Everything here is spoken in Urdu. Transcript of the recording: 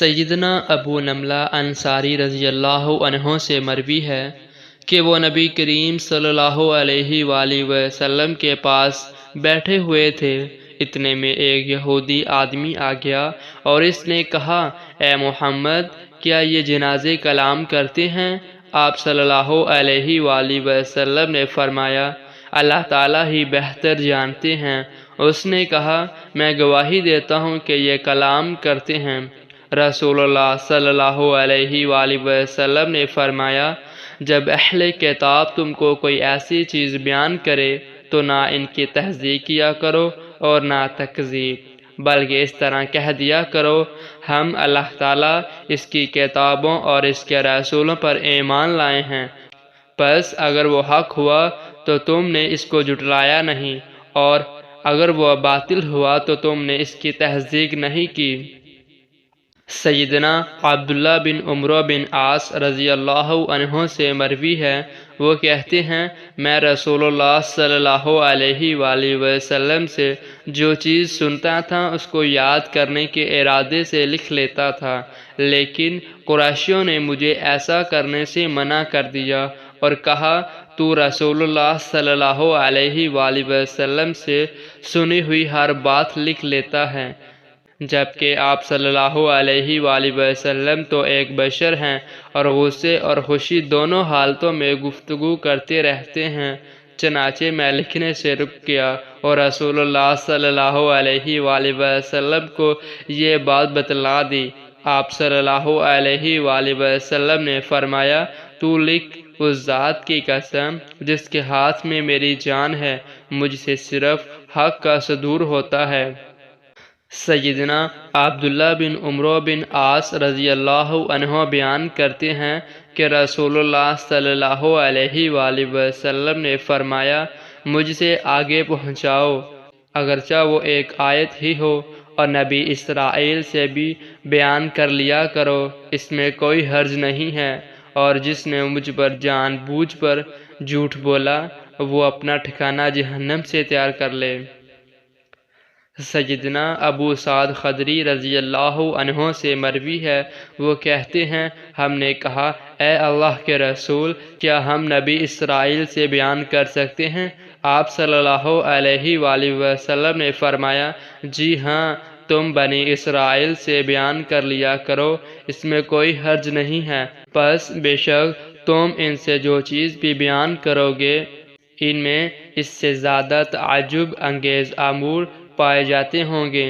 سیدنا ابو نملہ انصاری رضی اللہ عنہ سے مروی ہے کہ وہ نبی کریم صلی اللہ علیہ وآلہ وسلم کے پاس بیٹھے ہوئے تھے۔ اتنے میں ایک یہودی آدمی آ گیا اور اس نے کہا، اے محمد، کیا یہ جنازے کلام کرتے ہیں؟ آپ صلی اللہ علیہ وآلہ وسلم نے فرمایا، اللہ تعالیٰ ہی بہتر جانتے ہیں۔ اس نے کہا، میں گواہی دیتا ہوں کہ یہ کلام کرتے ہیں۔ رسول اللہ صلی اللہ علیہ وآلہ وسلم نے فرمایا، جب اہل کتاب تم کو کوئی ایسی چیز بیان کرے تو نہ ان کی تصدیق کیا کرو اور نہ تکذیب، بلکہ اس طرح کہہ دیا کرو، ہم اللہ تعالیٰ، اس کی کتابوں اور اس کے رسولوں پر ایمان لائے ہیں، پس اگر وہ حق ہوا تو تم نے اس کو جھٹلایا نہیں، اور اگر وہ باطل ہوا تو تم نے اس کی تصدیق نہیں کی۔ سیدنا عبداللہ بن عمرو بن عاص رضی اللہ عنہ سے مروی ہے، وہ کہتے ہیں، میں رسول اللہ صلی اللہ علیہ وآلہ وسلم سے جو چیز سنتا تھا اس کو یاد کرنے کے ارادے سے لکھ لیتا تھا، لیکن قریشیوں نے مجھے ایسا کرنے سے منع کر دیا اور کہا، تو رسول اللہ صلی اللہ علیہ وآلہ وسلم سے سنی ہوئی ہر بات لکھ لیتا ہے، جبکہ آپ صلی اللہ علیہ وآلہ وسلم تو ایک بشر ہیں اور غصے اور خوشی دونوں حالتوں میں گفتگو کرتے رہتے ہیں۔ چنانچہ میں لکھنے سے رک گیا اور رسول اللہ صلی اللہ علیہ وآلہ وسلم کو یہ بات بتلا دی۔ آپ صلی اللہ علیہ وآلہ وسلم نے فرمایا، تو لکھ، اس ذات کی قسم جس کے ہاتھ میں میری جان ہے، مجھ سے صرف حق کا صدور ہوتا ہے۔ سیدنا عبداللہ بن عمرو بن عاص رضی اللہ عنہ بیان کرتے ہیں کہ رسول اللہ صلی اللہ علیہ وآلہ وسلم نے فرمایا، مجھ سے آگے پہنچاؤ، اگرچہ وہ ایک آیت ہی ہو، اور نبی اسرائیل سے بھی بیان کر لیا کرو، اس میں کوئی حرج نہیں ہے، اور جس نے مجھ پر جان بوجھ پر جھوٹ بولا وہ اپنا ٹھکانہ جہنم سے تیار کر لے۔ سیدنا ابو سعد خدری رضی اللہ عنہ سے مروی ہے، وہ کہتے ہیں، ہم نے کہا، اے اللہ کے رسول، کیا ہم نبی اسرائیل سے بیان کر سکتے ہیں؟ آپ صلی اللہ علیہ وآلہ وسلم نے فرمایا، جی ہاں، تم بنی اسرائیل سے بیان کر لیا کرو، اس میں کوئی حرج نہیں ہے، پس بے شک تم ان سے جو چیز بھی بیان کرو گے ان میں اس سے زیادہ تعجب انگیز امور پائے جاتے ہوں گے۔